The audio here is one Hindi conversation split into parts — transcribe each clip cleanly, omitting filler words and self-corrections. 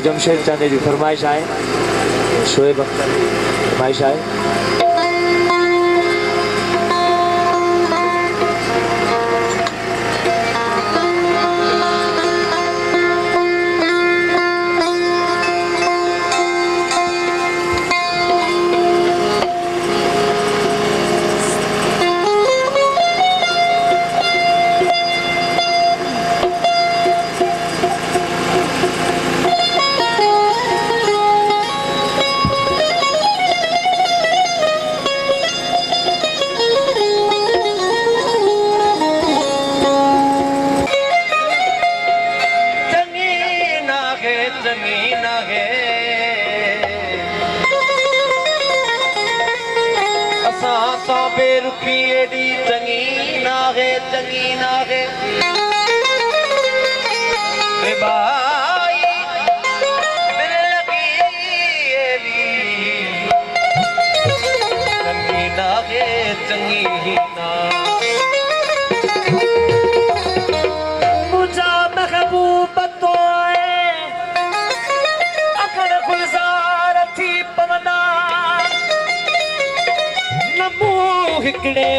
जमशेद चांदी जी फरमाइश आए, शोएब अख्तर फरमाइश आए।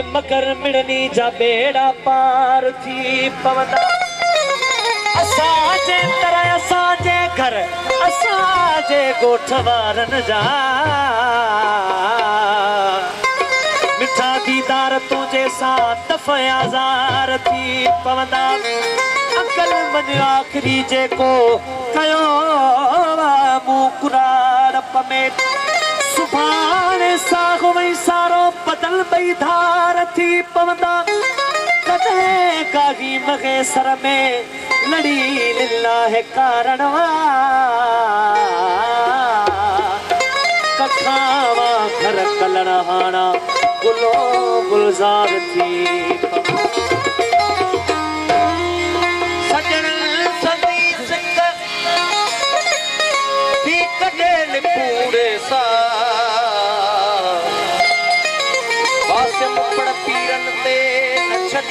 मकर मिड़नी जा बेड़ा पार थी पवदा असांजे तरह असांजे घर असांजे गोठ वारन जा मिठा दीदार तुझे साथ दफ़ाजार थी पवदा अकल मन आखिरी जेको कयो मुंह कुरार पमे सुभाणे सागो वही सारो बदल बई धार थी पवंदा कदे कागी मगे सर में लड़ी लिल्लाह कारणवा कखावा घर कलण हाना गुलो गुलजार थी सजन सदी सिंग भी कटे पूरे सा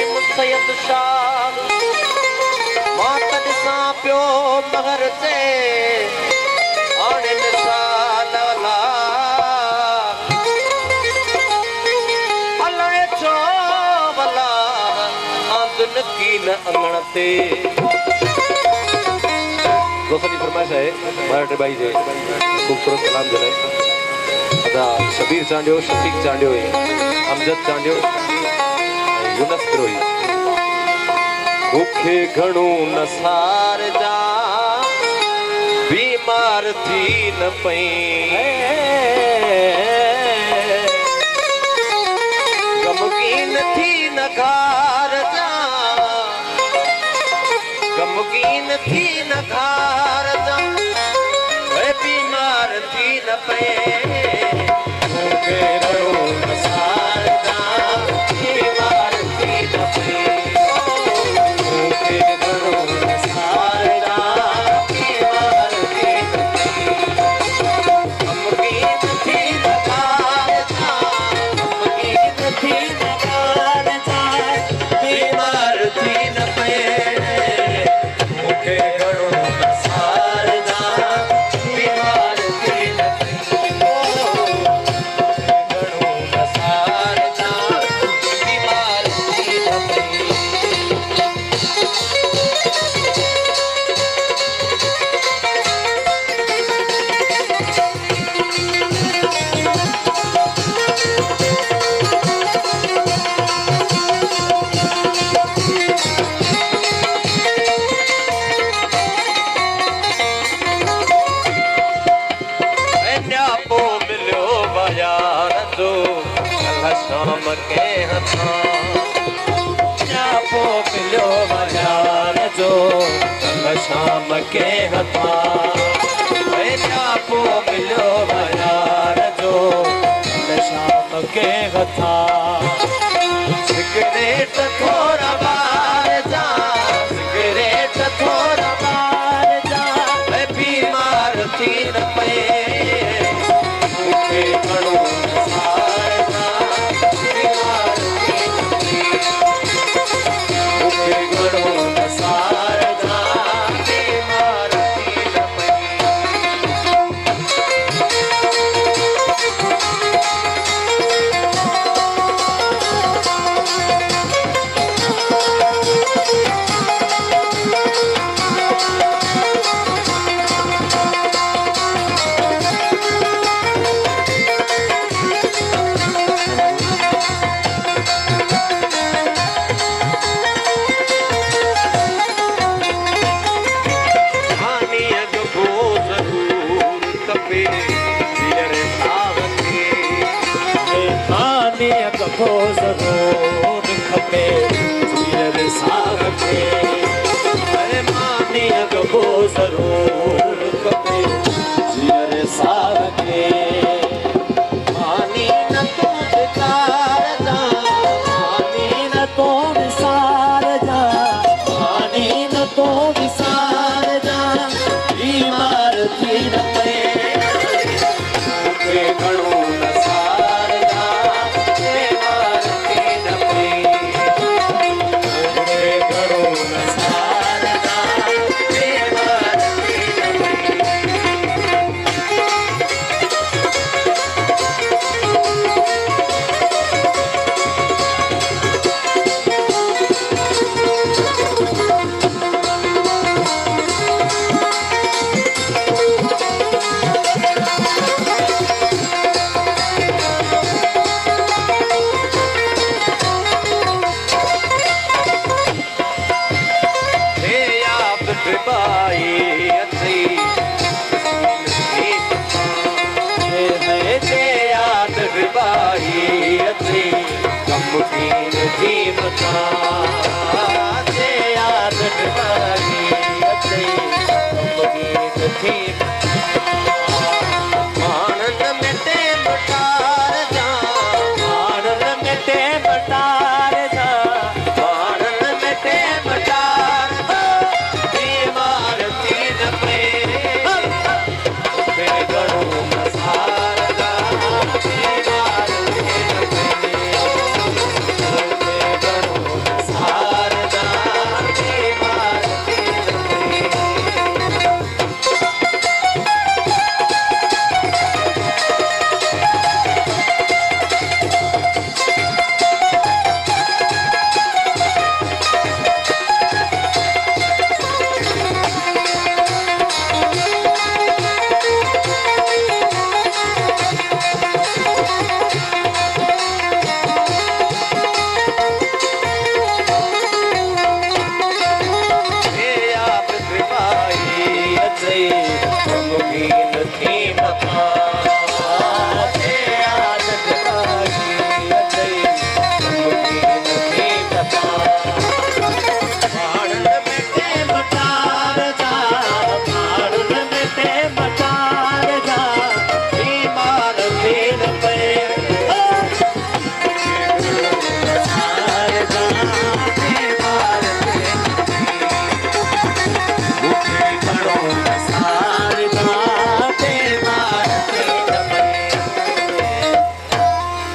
मुसैयद शाह मात दिसा पियो मगर से आने दिसा लला अल्लाह चो वला आंदन की न अंगणते दोस्तों फरमाइश है मराठे भाई जे खूबसूरत सलाम जलाए अदा शबीर चांडियो शफीक चांडियो अमजद चांडियो यूनस द्रोही मुखे घणो नसार जा बीमार थी न पई गमगीन थी न घार जा गमगीन थी न घार जा बीमार थी न पई मुखे घणो नसार जा शाम के हथा पो मिलो बाजार जो शाम के हथा सिगरेट थोड़ा बार जा सिगरेट थोड़ा बार जा बीमार थी न पे अॻो ज़रूर खपे हींअर सार खे मानी अॻो ज़रूर खपे हींअर सार खे मानी न तूं विसार जा मानी न तूं विसार जा मानी न तूं विसार जा बीमार थी न पए मूंखे घणो न सार जा बीमार थी न पए मूंखे घणो न सार जा बीमार थी न पए कम थी मथा